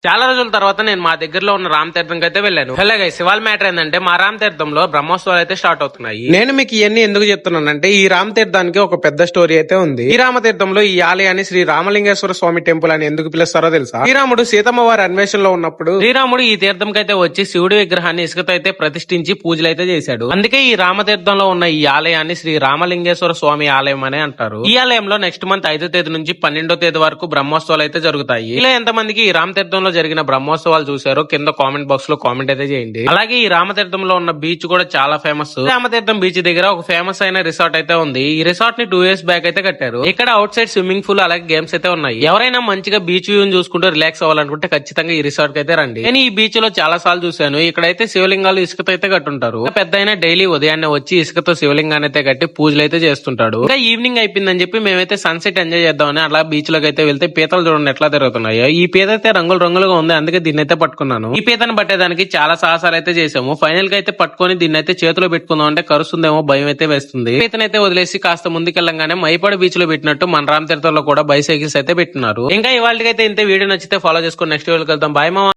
చాలా రోజుల తర్వాత నేను మా దగ్గరలో ఉన్న రామ్ తీర్థంకి అయితే వెళ్ళాను. హలో గైస్, ఇవాళ మ్యాటర్ ఏంటంటే మా రామ్ తీర్థంలో బ్రహ్మోత్సవాలు అయితే స్టార్ట్ అవుతున్నాయి. నేను మీకు ఇవన్నీ ఎందుకు చెప్తున్నానంటే ఈ రామ్ తీర్థానికి ఒక పెద్ద స్టోరీ అయితే ఉంది. ఈ రామతీర్థంలో ఈ ఆలయాన్ని శ్రీ రామలింగేశ్వర స్వామి టెంపుల్ అని ఎందుకు పిలుస్తారో తెలుసా? శ్రీరాముడు సీతమ్మ వారి అన్వేషణలో ఉన్నప్పుడు శ్రీరాముడు ఈ తీర్థంకి అయితే వచ్చి శివుడి విగ్రహాన్ని ఇసుకతో అయితే ప్రతిష్ఠించి పూజలు అయితే చేశాడు. అందుకే ఈ రామతీర్థంలో ఉన్న ఈ ఆలయాన్ని శ్రీ రామలింగేశ్వర స్వామి ఆలయం అని అంటారు. ఈ ఆలయంలో నెక్స్ట్ మంత్ 5వ తేదీ నుంచి 12వ తేదీ వరకు బ్రహ్మోత్సవాలు అయితే జరుగుతాయి. ఇలా ఎంతమందికి ఈ రామ్ తీర్థంలో జరిగిన బ్రహ్మోత్సవాలు చూసారో కింద కామెంట్ బాక్స్ లో కామెంట్ అయితే చేయండి. అలాగే ఈ రామతీర్థంలో ఉన్న బీచ్ కూడా చాలా ఫేమస్. రామతీర్థం బీచ్ దగ్గర ఒక ఫేమస్ అయిన రిసార్ట్ అయితే ఉంది. ఈ రిసార్ట్ ని 2 years బ్యాక్ అయితే కట్టారు. ఇక్కడ అవుట్ సైడ్ స్విమ్మింగ్ పూల్ అలాగే గేమ్స్ అయితే ఉన్నాయి. ఎవరైనా మంచిగా బీచ్ వ్యూ చూసుకుంటూ రిలాక్స్ అవ్వాలనుకుంటే ఖచ్చితంగా ఈ రిసార్ట్ కి అయితే రండి. నేను ఈ బీచ్ లో చాలా సార్లు చూశాను. ఇక్కడైతే శివలింగాలు ఇసుకతో అయితే కట్టుంటారు. పెద్ద అయినా డైలీ ఉదయాన్నే వచ్చి ఇసుకతో శివలింగాన్ని అయితే కట్టి పూజలు అయితే చేస్తుంటాడు. ఇంకా ఈవినింగ్ అయిపోయిందని చెప్పి మేమైతే సన్సెట్ ఎంజాయ్ చేద్దామని అలా బీచ్ లోకి అయితే వెళ్తే పీతలు చూడండి ఎట్లా తిరుగుతున్నాయో. ఈ పీత అయితే రంగులు రంగులుగా ఉంది, అందుకే దీన్ని అయితే పట్టుకున్నాను. ఈ పీతను పట్టేదానికి చాలా సాహసాలు అయితే చేసాము. ఫైనల్ గా అయితే పట్టుకొని దీన్ని అయితే చేతిలో పెట్టుకుందాం అంటే కరుస్తుందేమో భయం అయితే వేస్తుంది. పీతనైతే వదిలేసి కాస్త ముందుకెళ్ళంగానే మైపాడు బీచ్ లో పెట్టినట్టు మన రామ్ తీర్థంలో కూడా బైసైకిల్స్ అయితే పెట్టినారు. ఇంకా ఇవాళకైతే ఇంతే. వీడియో నచ్చితే ఫాలో చేసుకొని నెక్స్ట్ వీడియోకి వెళ్తాం. బాయ్ మామ.